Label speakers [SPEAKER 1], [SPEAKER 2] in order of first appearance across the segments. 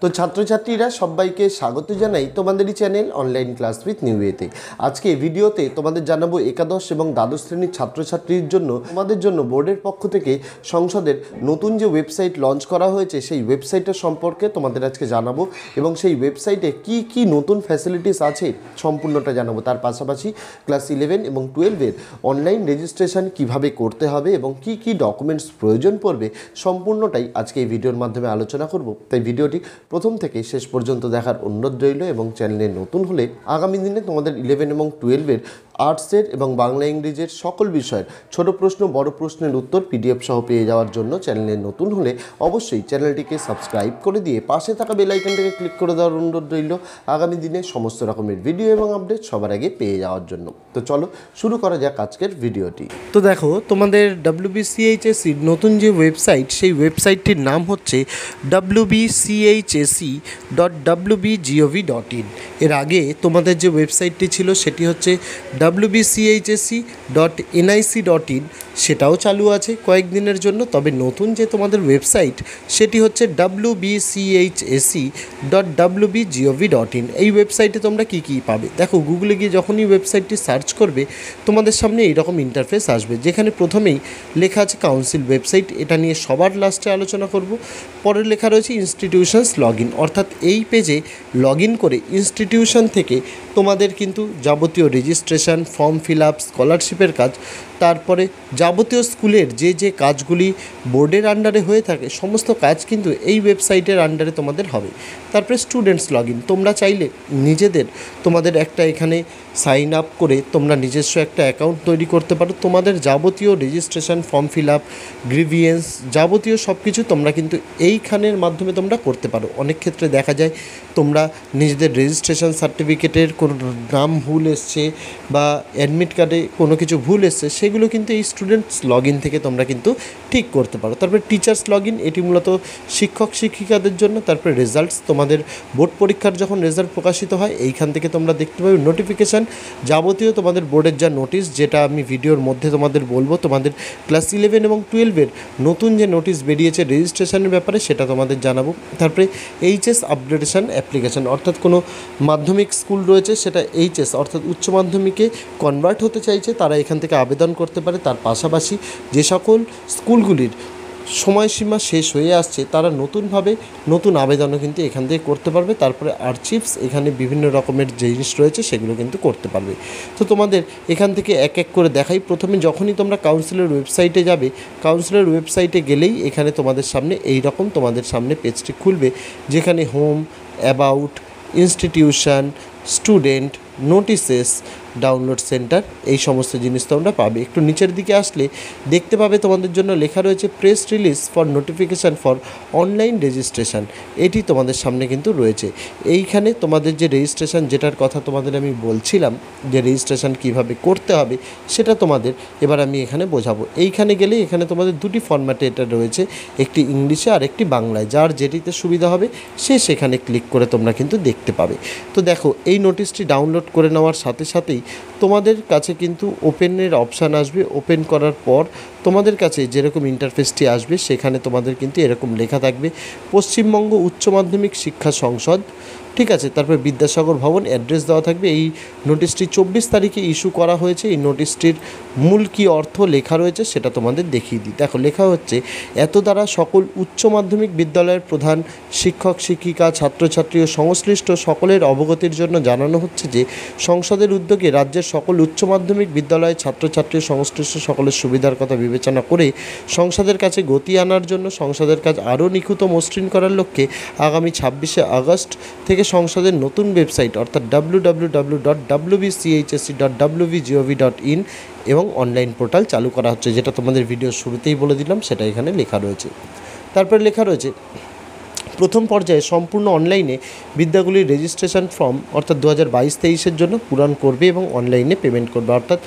[SPEAKER 1] তো ছাত্রছাত্রীরা সবাইকে স্বাগত জানাই তোমাদেরই চ্যানেল অনলাইন ক্লাস উইথ নিউয়েতে। আজকে ভিডিওতে তোমাদের জানাবো একাদশ এবং দ্বাদশ শ্রেণীর ছাত্রছাত্রীর জন্য তোমাদের জন্য বোর্ডের পক্ষ থেকে সংসদের নতুন যে ওয়েবসাইট লঞ্চ করা হয়েছে সেই ওয়েবসাইটের সম্পর্কে তোমাদের আজকে জানাবো এবং সেই ওয়েবসাইটে কি কি নতুন ফ্যাসিলিটিস আছে সম্পূর্ণটা জানাবো। তার পাশাপাশি ক্লাস 11 এবং 12-এর অনলাইন রেজিস্ট্রেশন কিভাবে করতে হবে এবং কি কি ডকুমেন্টস প্রয়োজন পড়বে সম্পূর্ণটাই আজকে এই ভিডিওর মাধ্যমে আলোচনা করব। তাই ভিডিওটি প্রথম থেকে শেষ পর্যন্ত দেখার অনুরোধ রইল এবং চ্যানেলে নতুন হলে আগামী দিনে তোমাদের 11 এবং 12-এর আর্টসের এবং বাংলা ইংরেজির সকল বিষয়ের ছোট প্রশ্ন বড় প্রশ্নের উত্তর পিডিএফ সহ পেয়ে যাওয়ার জন্য চ্যানেলে নতুন হলে অবশ্যই চ্যানেলটিকে সাবস্ক্রাইব করে দিয়ে পাশে থাকা বেল আইকনটাকে ক্লিক করে দেওয়ার অনুরোধ রইল আগামী দিনে সমস্ত রকমের ভিডিও এবং আপডেট সবার আগে পেয়ে যাওয়ার জন্য। তো চলো শুরু করা যাক আজকের ভিডিওটি। তো দেখো তোমাদের Wbchse নতুন যে ওয়েবসাইট সেই ওয়েবসাইটটির নাম হচ্ছে wbchse.wbgov.in। এর আগে তোমাদের যে ওয়েবসাইটটি ছিল সেটি হচ্ছে wbchse.nic.in, সেটাও চালু আছে কয়েকদিনের জন্য। তবে নতুন যে তোমাদের ওয়েবসাইট সেটি হচ্ছে wbchse.wbgov.in। এই ওয়েবসাইটে তোমরা কি কি পাবে দেখো, গুগলে গিয়ে যখনই ওয়েবসাইটটি সার্চ করবে তোমাদের সামনে এইরকম ইন্টারফেস আসবে, যেখানে প্রথমেই লেখা আছে কাউন্সিল ওয়েবসাইট, এটা নিয়ে সবার লাস্টে আলোচনা করব। পরে লেখা রয়েছে ইনস্টিটিউশনস লগ ইন, অর্থাৎ এই পেজে লগ ইন করে ইনস্টিটিউশন থেকে তোমাদের কিন্তু যাবতীয় রেজিস্ট্রেশন, ফর্ম ফিল আপ, স্কলারশিপের কাজ, তারপরে যাবতীয় স্কুলের যে যে কাজগুলি বোর্ডের আন্ডারে হয়ে থাকে সমস্ত কাজ কিন্তু এই ওয়েবসাইটের আন্ডারে তোমাদের হবে। তারপরে স্টুডেন্টস লগ ইন, তোমরা চাইলে নিজেদের তোমাদের একটা এখানে সাইন আপ করে তোমরা নিজস্ব একটা অ্যাকাউন্ট তৈরি করতে পারো। তোমাদের যাবতীয় registration, form fill up, grievance, যাবতীয় সব কিছু তোমরা কিন্তু এইখানের মাধ্যমে তোমরা করতে পারো। অনেক ক্ষেত্রে দেখা যায় তোমরা নিজেদের রেজিস্ট্রেশন সার্টিফিকেটের কোনো নাম ভুল এসছে বা অ্যাডমিট কার্ডে কোনো কিছু ভুল এসছে, সেগুলো কিন্তু এই স্টুডেন্টস লগ ইন থেকে তোমরা কিন্তু ঠিক করতে পারো। তারপরে টিচার্স লগ ইন, এটি মূলত শিক্ষক শিক্ষিকাদের জন্য। তারপরে রেজাল্টস, তোমাদের বোর্ড পরীক্ষার যখন রেজাল্ট প্রকাশিত হয় এইখান থেকে তোমরা দেখতে পাবে। নোটিফিকেশান, যাবতীয় তোমাদের বোর্ডের যা নোটিশ, যেটা আমি ভিডিওর মধ্যে তোমাদের বলবো, তোমাদের ক্লাস 11 এবং 12-এর নতুন যে নোটিশ বেরিয়েছে রেজিস্ট্রেশনের ব্যাপারে সেটা তোমাদের জানাবো। তারপরে এইচএস আপগ্রেডেশন অ্যাপ্লিকেশান, অর্থাৎ কোনো মাধ্যমিক স্কুল রয়েছে সেটা এইচএস অর্থাৎ উচ্চ মাধ্যমিকে কনভার্ট হতে চাইছে, তারা এখান থেকে আবেদন করতে পারে। তার পাশাপাশি যে সকল স্কুলগুলির সময়সীমা শেষ হয়ে আসছে তারা নতুনভাবে নতুন আবেদনও কিন্তু এখান থেকে করতে পারবে। তারপরে আর্চিভস, এখানে বিভিন্ন রকমের জিনিস রয়েছে সেগুলো কিন্তু করতে পারবে। তো তোমাদের এখান থেকে এক এক করে দেখাই। প্রথমে যখনই তোমরা কাউন্সিলের ওয়েবসাইটে যাবে, কাউন্সিলের ওয়েবসাইটে গেলেই এখানে তোমাদের সামনে এই রকম তোমাদের সামনে পেজটি খুলবে, যেখানে home, about, institution, student, notices, download centre, এই সমস্ত জিনিস তোমরা পাবে। একটু নিচের দিকে আসলে দেখতে পাবে তোমাদের জন্য লেখা রয়েছে press release for notification for online registration, এটি তোমাদের সামনে কিন্তু রয়েছে। এইখানে তোমাদের যে রেজিস্ট্রেশন, যেটার কথা তোমাদের আমি বলছিলাম যে রেজিস্ট্রেশন কিভাবে করতে হবে সেটা তোমাদের এবার আমি এখানে বোঝাবো। এইখানে গেলে এখানে তোমাদের দুটি ফরম্যাটে এটা রয়েছে, একটি ইংলিশে আর একটি বাংলায়, যার যেটিতে সুবিধা হবে সে সেখানে ক্লিক করে তোমরা কিন্তু দেখতে পাবে। তো দেখো, এই নোটিশটি ডাউনলোড করে নেওয়ার সাথে সাথেই তোমাদের কাছে কিন্তু ওপেনের অপশান আসবে। ওপেন করার পর তোমাদের কাছে যেরকম ইন্টারফেসটি আসবে সেখানে তোমাদের কিন্তু এরকম লেখা থাকবে পশ্চিমবঙ্গ উচ্চ মাধ্যমিক শিক্ষা সংসদ, ঠিক আছে। তারপর বিদ্যাসাগর ভবন, অ্যাড্রেস দেওয়া থাকবে। এই নোটিশটি 24 তারিখে ইস্যু করা হয়েছে। এই নোটিশটির মূল কী অর্থ লেখা রয়েছে সেটা তোমাদের দেখিয়ে দিই। দেখো, লেখা হচ্ছে, এত দ্বারা সকল উচ্চ মাধ্যমিক বিদ্যালয়ের প্রধান শিক্ষক শিক্ষিকা, ছাত্রছাত্রী ও সংশ্লিষ্ট সকলের অবগতির জন্য জানানো হচ্ছে যে সংসদের উদ্যোগে রাজ্যের সকল উচ্চ মাধ্যমিক বিদ্যালয়ের ছাত্রছাত্রী সংশ্লিষ্ট সকলের সুবিধার কথা বিবেচনা করে সংসদের কাছে গতি আনার জন্য সংসদের কাজ আরও নিখুঁত মসৃণ করার লক্ষ্যে আগামী 26শে আগস্ট থেকে সংসদের নতুন ওয়েবসাইট অর্থাৎ www.wbchse.wbgov.in এবং অনলাইন পোর্টাল চালু করা হচ্ছে, যেটা তোমাদের ভিডিও শুরুতেই বলে দিলাম, সেটা এখানে লেখা রয়েছে। তারপরে লেখা রয়েছে প্রথম পর্যায়ে সম্পূর্ণ অনলাইনে বিদ্যাগুলির রেজিস্ট্রেশন ফর্ম অর্থাৎ 2022-23-এর জন্য পূরণ করবে এবং অনলাইনে পেমেন্ট করবে। অর্থাৎ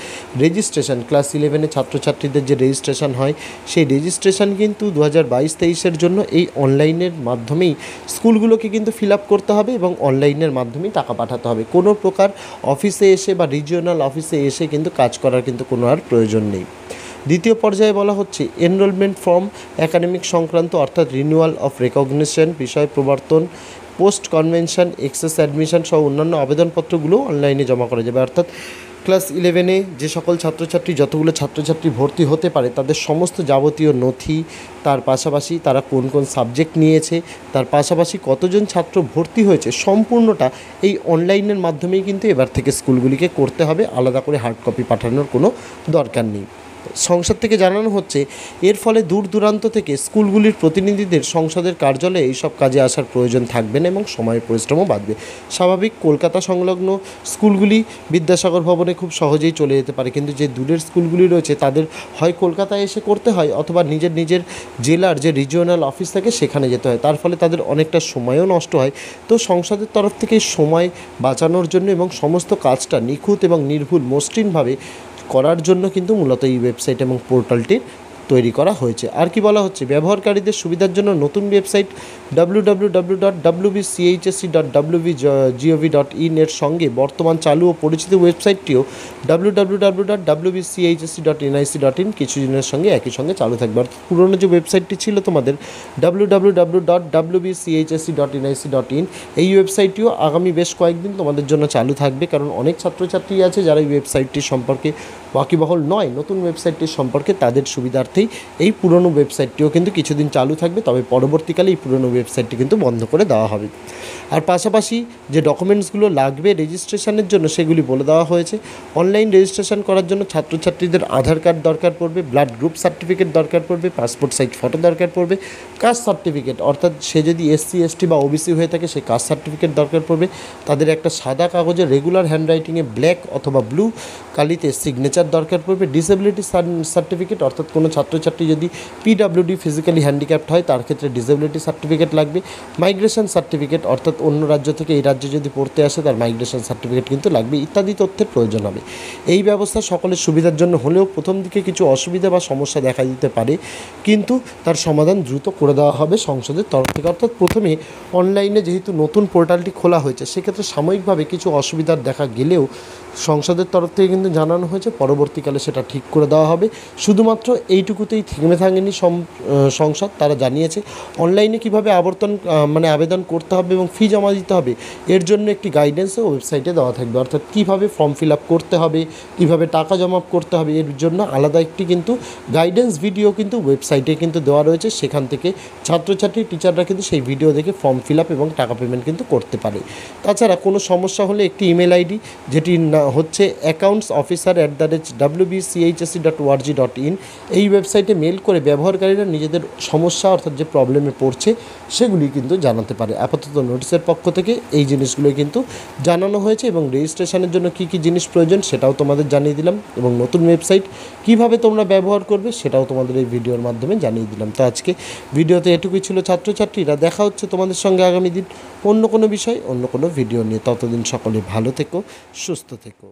[SPEAKER 1] রেজিস্ট্রেশন ক্লাস 11-এ ছাত্রছাত্রীদের যে রেজিস্ট্রেশন হয় সেই রেজিস্ট্রেশন কিন্তু 2022-23-এর জন্য এই অনলাইনের মাধ্যমেই স্কুলগুলোকে কিন্তু ফিল আপ করতে হবে এবং অনলাইনের মাধ্যমেই টাকা পাঠাতে হবে। কোনো প্রকার অফিসে এসে বা রিজিওনাল অফিসে এসে কিন্তু কাজ করার কিন্তু কোনো আর প্রয়োজন নেই। দ্বিতীয় পর্যায়ে বলা হচ্ছে এনরোলমেন্ট ফর্ম একাডেমিক সংক্রান্ত অর্থাৎ রিনিউয়াল অফ রেকগনিশন বিষয় প্রবর্তন পোস্ট কনভেনশন এক্সেস অ্যাডমিশন সহ অন্যান্য আবেদনপত্রগুলো অনলাইনে জমা করা যাবে। অর্থাৎ ক্লাস 11-এ যে সকল ছাত্রছাত্রী যতগুলো ছাত্রছাত্রী ভর্তি হতে পারে তাদের সমস্ত যাবতীয় নথি, তার পাশাপাশি তারা কোন কোন সাবজেক্ট নিয়েছে, তার পাশাপাশি কতজন ছাত্র ভর্তি হয়েছে, সম্পূর্ণটা এই অনলাইনের মাধ্যমেই কিন্তু এবার থেকে স্কুলগুলিকে করতে হবে। আলাদা করে হার্ড কপি পাঠানোর কোনো দরকার নেই। সংসদ থেকে জানানো হচ্ছে এর ফলে দূর দূরান্ত থেকে স্কুলগুলির প্রতিনিধিদের সংসদের কার্যালয়ে এইসব কাজে আসার প্রয়োজন থাকবে না এবং সময়ের পরিশ্রমও বাড়বে। স্বাভাবিক কলকাতা সংলগ্ন স্কুলগুলি বিদ্যাসাগর ভবনে খুব সহজেই চলে যেতে পারে, কিন্তু যে দূরের স্কুলগুলি রয়েছে তাদের হয় কলকাতায় এসে করতে হয় অথবা নিজের জেলার যে রিজিওনাল অফিস থাকে সেখানে যেতে হয়। তার ফলে তাদের অনেকটা সময়ও নষ্ট হয়। তো সংসদের তরফ থেকে সময় বাঁচানোর জন্য এবং সমস্ত কাজটা নিখুঁত এবং নির্ভুল মসৃণভাবে করার জন্য কিন্তু মূলত এই ওয়েবসাইট এবং পোর্টালটির তৈরি করা হয়েছে। আর কি বলা হচ্ছে, ব্যবহারকারীদের সুবিধার জন্য নতুন ওয়েবসাইট www.wbchse.wbgov.in এর সঙ্গে বর্তমান চালু ও পরিচিত ওয়েবসাইটটিও www.wbchse.nic.in কিছুদিনের সঙ্গে একই সঙ্গে চালু থাকবে। অর্থাৎ পুরনো যে ওয়েবসাইটটি ছিল তোমাদের www.wbchse.nic.in এই ওয়েবসাইটটিও আগামী বেশ কয়েকদিন তোমাদের জন্য চালু থাকবে, কারণ অনেক ছাত্রছাত্রী আছে যারা এই ওয়েবসাইটটি সম্পর্কে ওয়াকিবহল নয়। নতুন ওয়েবসাইটটির সম্পর্কে তাদের সুবিধার্থেই এই পুরনো ওয়েবসাইটটিও কিন্তু কিছুদিন চালু থাকবে, তবে পরবর্তীকালে এই পুরনো ওয়েবসাইটটি কিন্তু বন্ধ করে দেওয়া হবে। আর পাশাপাশি যে ডকুমেন্টসগুলো লাগবে রেজিস্ট্রেশনের জন্য সেগুলি বলে দেওয়া হয়েছে। অনলাইন রেজিস্ট্রেশন করার জন্য ছাত্রছাত্রীদের আধার কার্ড দরকার পড়বে, ব্লাড গ্রুপ সার্টিফিকেট দরকার পড়বে, পাসপোর্ট সাইজ ফটো দরকার পড়বে, কাস্ট সার্টিফিকেট অর্থাৎ সে যদি এসসি এসটি বা ওবিসি হয়ে থাকে সেই কাস্ট সার্টিফিকেট দরকার পড়বে। তাদের একটা সাদা কাগজে রেগুলার হ্যান্ডরাইটিংয়ে ব্ল্যাক অথবা ব্লু কালিতে সিগনেচার দরকার পড়বে। ডিসেবিলিটি সার্টিফিকেট অর্থাৎ কোনো ছাত্রছাত্রী যদি পিডাব্লিউডি ফিজিক্যালি হ্যান্ডিক্যাপ্ট হয় তার ক্ষেত্রে ডিসেবিলিটি সার্টিফিকেট লাগবে। মাইগ্রেশন সার্টিফিকেট অর্থাৎ অন্য রাজ্য থেকে এই রাজ্যে যদি পড়তে আসে তার মাইগ্রেশন সার্টিফিকেট কিন্তু লাগবে, ইত্যাদি তথ্যের প্রয়োজন হবে। এই ব্যবস্থা সকলের সুবিধার জন্য হলেও প্রথম দিকে কিছু অসুবিধা বা সমস্যা দেখা দিতে পারে, কিন্তু তার সমাধান দ্রুত করে দেওয়া হবে সংসদের তরফ থেকে। অর্থাৎ প্রথমে অনলাইনে যেহেতু নতুন পোর্টালটি খোলা হয়েছে সেক্ষেত্রে সাময়িকভাবে কিছু অসুবিধার দেখা গেলেও সংসদের তরফ থেকে কিন্তু জানানো হয়েছে পরবর্তীকালে সেটা ঠিক করে দেওয়া হবে। শুধুমাত্র এইটুকুতেই থেমে থাকেনি সংসদ, তারা জানিয়েছে অনলাইনে কীভাবে আবেদন করতে হবে এবং ফি জমা দিতে হবে এর জন্য একটি গাইডেন্সও ওয়েবসাইটে দেওয়া থাকবে। অর্থাৎ কীভাবে ফর্ম ফিল আপ করতে হবে, কীভাবে টাকা জমা করতে হবে এর জন্য আলাদা একটি কিন্তু গাইডেন্স ভিডিও কিন্তু ওয়েবসাইটে কিন্তু দেওয়া রয়েছে। সেখান থেকে ছাত্রছাত্রী টিচাররা কিন্তু সেই ভিডিও দেখে ফর্ম ফিল আপ এবং টাকা পেমেন্ট কিন্তু করতে পারে। তাছাড়া কোনো সমস্যা হলে একটি ইমেল আইডি যেটি হচ্ছে accountsofficer@wbchse.org.in এই ওয়েবসাইটে মেল করে ব্যবহারকারীরা নিজেদের সমস্যা অর্থাৎ যে প্রবলেমে পড়ছে সেগুলি কিন্তু জানাতে পারে। আপাতত নোটিশের পক্ষ থেকে এই জিনিসগুলো কিন্তু জানানো হয়েছে এবং রেজিস্ট্রেশনের জন্য কী কী জিনিস প্রয়োজন সেটাও তোমাদের জানিয়ে দিলাম এবং নতুন ওয়েবসাইট কীভাবে তোমরা ব্যবহার করবে সেটাও তোমাদের এই ভিডিওর মাধ্যমে জানিয়ে দিলাম। তো আজকে ভিডিওতে এটুকুই ছিল ছাত্রছাত্রীরা। দেখা হচ্ছে তোমাদের সঙ্গে আগামী দিন অন্য কোনো বিষয় অন্য কোনো ভিডিও নিয়ে। ততদিন সকলে ভালো থেকো, সুস্থ থেকো।